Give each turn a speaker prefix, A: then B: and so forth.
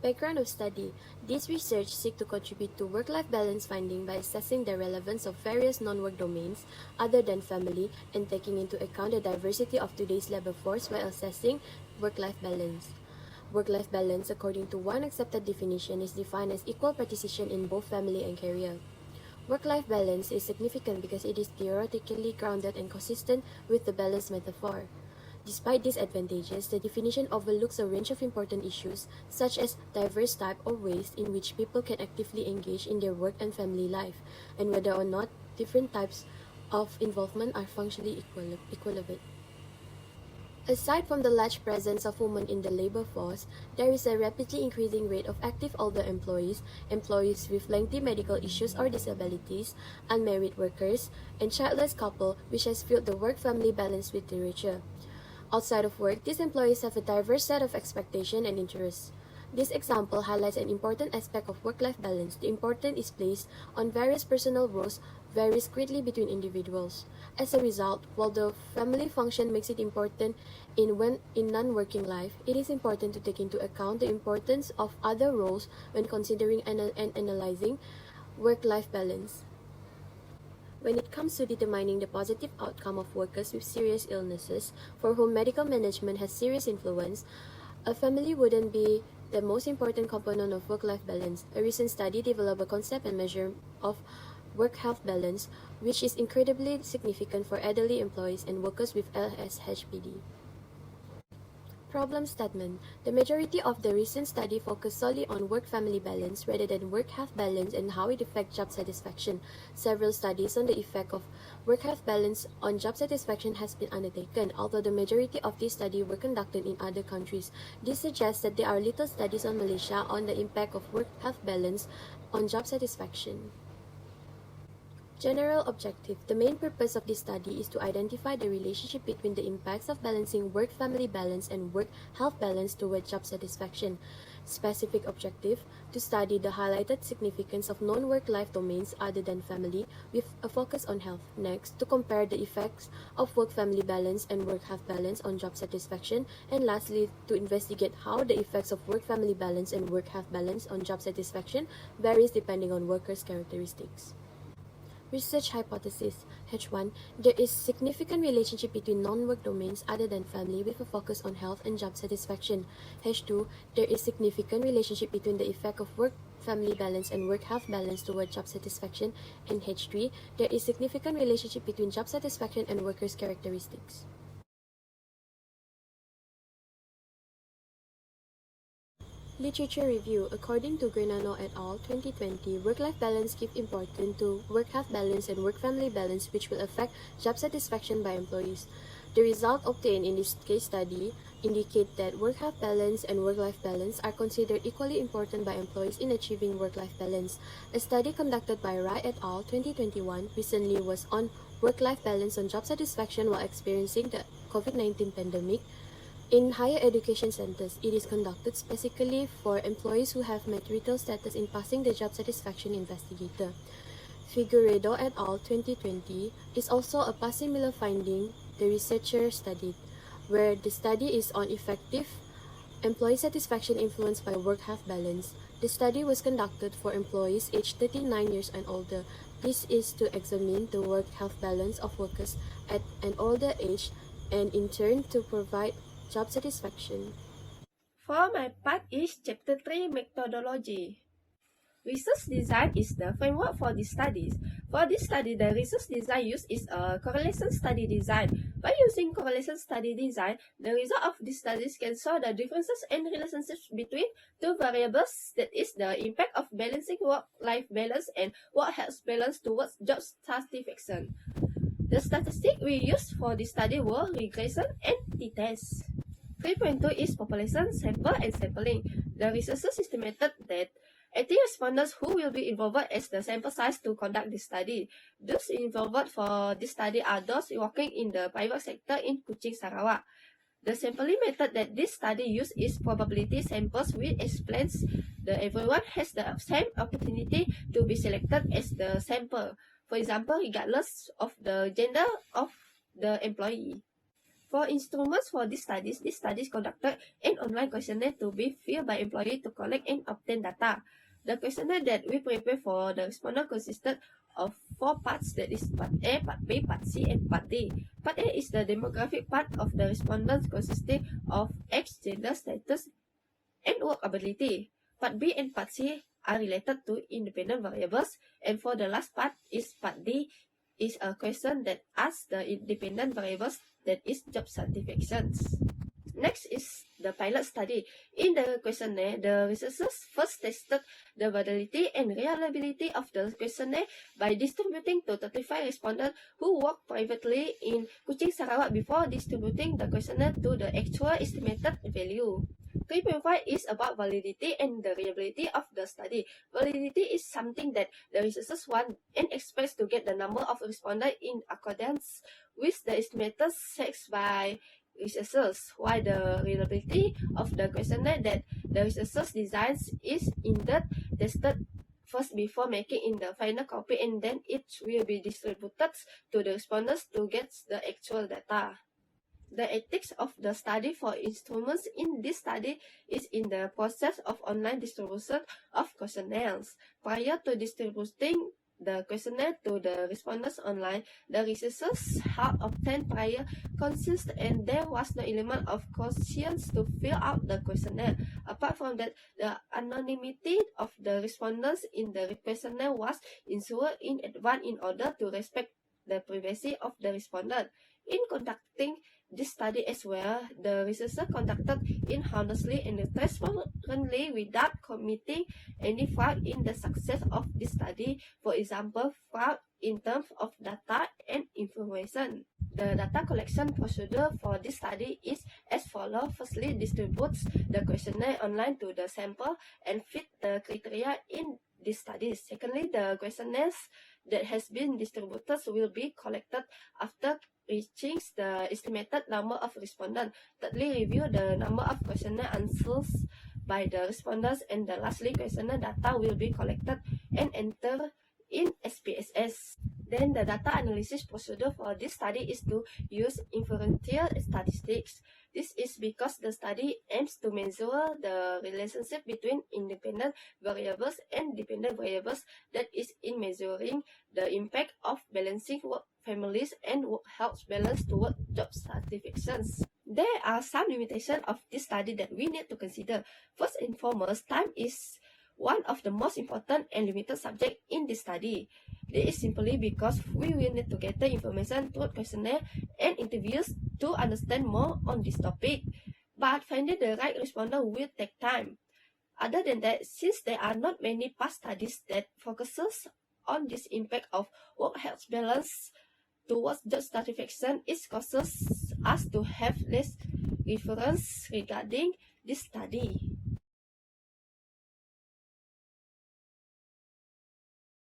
A: Background of study. This research seeks to contribute to work-life balance finding by assessing the relevance of various non-work domains other than family and taking into account the diversity of today's labor force while assessing work-life balance. Work-life balance, according to one accepted definition, is defined as equal participation in both family and career. Work-life balance is significant because it is theoretically grounded and consistent with the balance metaphor. Despite these advantages, the definition overlooks a range of important issues, such as diverse type or ways in which people can actively engage in their work and family life, and whether or not different types of involvement are functionally equivalent. Aside from the large presence of women in the labor force, there is a rapidly increasing rate of active older employees, employees with lengthy medical issues or disabilities, unmarried workers, and childless couple, which has fueled the work-family balance literature. Outside of work, these employees have a diverse set of expectations and interests. This example highlights an important aspect of work-life balance. The importance is placed on various personal roles varies greatly between individuals. As a result, while the family function makes it important in non-working life, it is important to take into account the importance of other roles when considering and analyzing work-life balance. When it comes to determining the positive outcome of workers with serious illnesses, for whom medical management has serious influence, a family wouldn't be the most important component of work-life balance. A recent study developed a concept and measure of work-health balance, which is incredibly significant for elderly employees and workers with LSHPD. Problem statement. The majority of the recent study focused solely on work-family balance rather than work-health balance and how it affects job satisfaction. Several studies on the effect of work-health balance on job satisfaction has been undertaken, although the majority of these studies were conducted in other countries. This suggests that there are little studies on Malaysia on the impact of work-health balance on job satisfaction. General objective. The main purpose of this study is to identify the relationship between the impacts of balancing work-family balance and work-health balance toward job satisfaction. Specific objective. To study the highlighted significance of non-work life domains other than family with a focus on health. Next, to compare the effects of work-family balance and work-health balance on job satisfaction. And lastly, to investigate how the effects of work-family balance and work-health balance on job satisfaction varies depending on workers' characteristics. Research hypothesis. H1. There is significant relationship between non-work domains other than family with a focus on health and job satisfaction. H2. There is significant relationship between the effect of work-family balance and work-health balance toward job satisfaction. And H3. There is significant relationship between job satisfaction and workers' characteristics. Literature review. According to Grenano et al. 2020, work-life balance gives importance to work-health balance and work-family balance, which will affect job satisfaction by employees. The result obtained in this case study indicate that work-health balance and work-life balance are considered equally important by employees in achieving work-life balance. A study conducted by Rai et al. 2021 recently was on work-life balance on job satisfaction while experiencing the COVID-19 pandemic. In higher education centers, it is conducted specifically for employees who have marital status in passing the job satisfaction investigator. Figueredo et al. 2020 is also a similar finding the researcher studied, where the study is on effective employee satisfaction influenced by work-health balance. The study was conducted for employees aged 39 years and older. This is to examine the work-health balance of workers at an older age and in turn to provide job satisfaction.
B: For my part is Chapter 3 Methodology. Research design is the framework for these studies. For this study, the research design used is a correlation study design. By using correlation study design, the result of these studies can show the differences and relationships between two variables, that is, the impact of balancing work-life balance and work-health balance towards job satisfaction. The statistics we used for this study were regression and t-test. 3.2 is population, sample, and sampling. The researchers estimated that 80 respondents who will be involved as the sample size to conduct this study. Those involved for this study are those working in the private sector in Kuching, Sarawak. The sampling method that this study used is probability samples, which explains that everyone has the same opportunity to be selected as the sample. For example, regardless of the gender of the employee. For instruments for these studies conducted an online questionnaire to be filled by employee to collect and obtain data. The questionnaire that we prepare for the respondent consisted of 4 parts, that is Part A, Part B, Part C, and Part D. Part A is the demographic part of the respondents consisting of age, gender, status, and work ability. Part B and Part C are related to independent variables, and for the last part is Part D, is a question that asks the independent variables, that is job satisfactions. Next is the pilot study. In the questionnaire, the researchers first tested the validity and reliability of the questionnaire by distributing to 35 respondents who work privately in Kuching, Sarawak before distributing the questionnaire to the actual estimated value. 3.5 is about validity and the reliability of the study. Validity is something that the researchers want and expects to get the number of respondents in accordance with the estimated set by researchers, while the reliability of the questionnaire that the researchers designs is indeed tested first before making in the final copy, and then it will be distributed to the respondents to get the actual data. The ethics of the study for instruments in this study is in the process of online distribution of questionnaires. Prior to distributing the questionnaire to the respondents online, the researchers had obtained prior consent and there was no element of conscience to fill out the questionnaire. Apart from that, the anonymity of the respondents in the questionnaire was ensured in advance in order to respect the privacy of the respondent. In conducting this study as well, the researcher conducted it honestly and transparently without committing any fraud in the success of this study. For example, fraud in terms of data and information. The data collection procedure for this study is as follows. Firstly, distributes the questionnaire online to the sample and fit the criteria in this study. Secondly, the questionnaires that has been distributed will be collected after reaching the estimated number of respondents. Thirdly, review the number of questionnaire answers by the respondents, and lastly, questionnaire data will be collected and entered in SPSS. Then the data analysis procedure for this study is to use inferential statistics. This is because the study aims to measure the relationship between independent variables and dependent variables, that is in measuring the impact of balancing work families and work health balance toward job satisfactions. There are some limitations of this study that we need to consider. First and foremost, time is one of the most important and limited subject in this study. This is simply because we will need to gather information through questionnaire and interviews to understand more on this topic. But finding the right respondent will take time. Other than that, since there are not many past studies that focuses on this impact of work-health balance towards job satisfaction, it causes us to have less reference regarding this study.